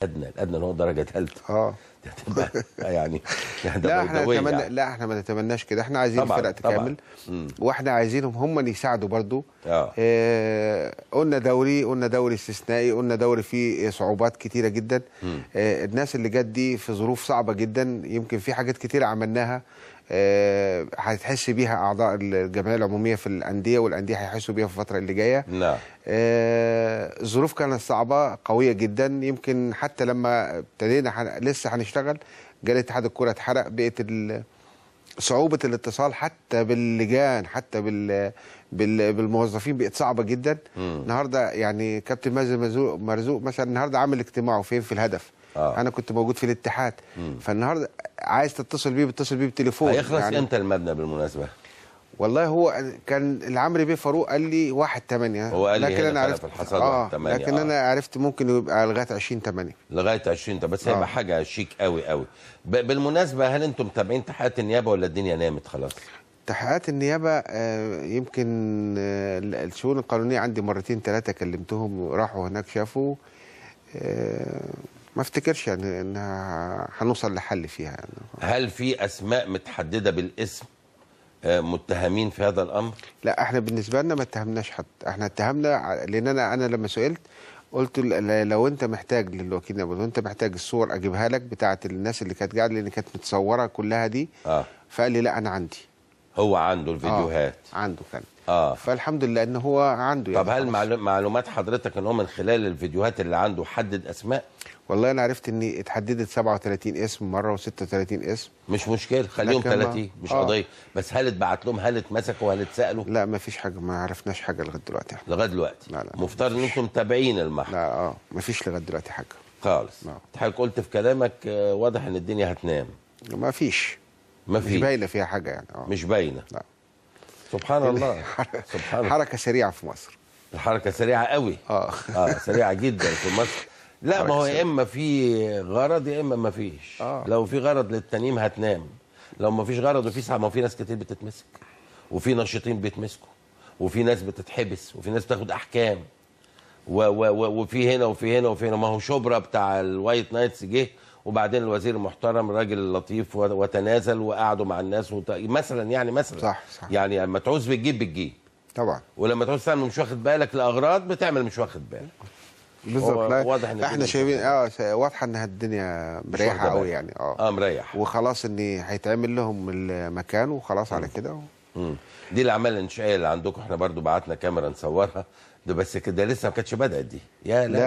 الادنى اللي هو درجه ثالثه. يعني لا احنا نتمنى يعني. لا احنا ما نتمناش كده، احنا عايزين الفرق تكمل واحنا عايزينهم هم اللي يساعدوا برضو. قلنا دوري استثنائي، قلنا دوري فيه صعوبات كتيره جدا. الناس اللي جت دي في ظروف صعبه جدا، يمكن في حاجات كتيره عملناها هتحس بيها اعضاء الجمعيه العموميه في الانديه، والانديه هيحسوا بيها في الفتره اللي جايه. نعم. الظروف كانت صعبه قويه جدا، يمكن حتى لما ابتدينا لسه هنشتغل جال اتحاد الكره اتحرق، بقت صعوبه الاتصال حتى باللجان، حتى بالموظفين بقت صعبه جدا. النهارده يعني كابتن مازن مرزوق مثلا النهارده عامل اجتماعه فين في الهدف. انا كنت موجود في الاتحاد. فالنهارده عايز تتصل بيه بتتصل بيه بالتليفون. هيخلص يعني امتى المبنى بالمناسبه؟ والله هو كان العمري بيه فاروق قال لي 1/8. هو قال لي لكن انا عرفت في الحصاد 8. لكن انا عرفت ممكن يبقى لغايه 20/8. لغايه 20 بس هيبقى حاجه شيك قوي قوي. بالمناسبه هل انتم متابعين تحقيقات النيابه ولا الدنيا نامت خلاص؟ تحقيقات النيابه يمكن الشؤون القانونيه عندي مرتين 3 كلمتهم وراحوا هناك شافوا. ما افتكرش يعني انها هنوصل لحل فيها يعني. هل في اسماء متحدده بالاسم متهمين في هذا الامر؟ لا احنا بالنسبه لنا ما اتهمناش حد، احنا اتهمنا لان انا لما سئلت قلت لو انت محتاج للوكيل نيابه، لو انت محتاج الصور اجيبها لك بتاعه الناس اللي كانت قاعده، لان كانت متصوره كلها دي. فقال لي لا انا عندي. هو عنده الفيديوهات؟ عنده كان. فالحمد لله ان هو عنده يعني. طب هل معلومات حضرتك ان هو من خلال الفيديوهات اللي عنده حدد اسماء؟ والله انا عرفت ان اتحددت 37 اسم مره و36 اسم. مش مشكله، خليهم 30 مش قضيه. بس هل اتبعت لهم، هل اتمسكوا، هل اتسالوا؟ لا ما فيش حاجه، ما عرفناش حاجه لغايه دلوقتي. لغايه دلوقتي؟ لا مفترض ان انتم متابعين المحكمه. لا ما فيش لغايه دلوقتي حاجه خالص. حضرتك قلت في كلامك واضح ان الدنيا هتنام. ما فيش مش باينه فيها حاجه يعني. مش باينه. لا سبحان الله. سبحان الله. حركه سريعه في مصر. الحركه سريعه قوي. سريعه جدا في مصر. لا ما هو يا اما في غرض يا اما ما فيش. لو في غرض للتنييم هتنام، لو ما فيش غرض وفي ساعه، ما في ناس كتير بتتمسك وفي ناشطين بيتمسكوا وفي ناس بتتحبس وفي ناس بتاخد احكام وفي هنا وفي هنا وفي هنا. ما هو شبرا بتاع الوايت نايتس جه وبعدين الوزير المحترم راجل لطيف وتنازل وقعدوا مع الناس مثلا يعني مثلا صح. يعني لما تعوز بتجيب طبعا، ولما تعوز تعمل مش واخد بالك لاغراض بتعمل مش واخد بالك. بالظبط. واضح ان احنا شايفين واضحه ان الدنيا مريحه قوي يعني. مريح وخلاص ان هيتعمل لهم المكان وخلاص على كده. دي الاعمال الانشائيه اللي عندكم، احنا برضو بعتنا كاميرا نصورها ده، بس كده لسه ما كانتش بدات دي. يا لا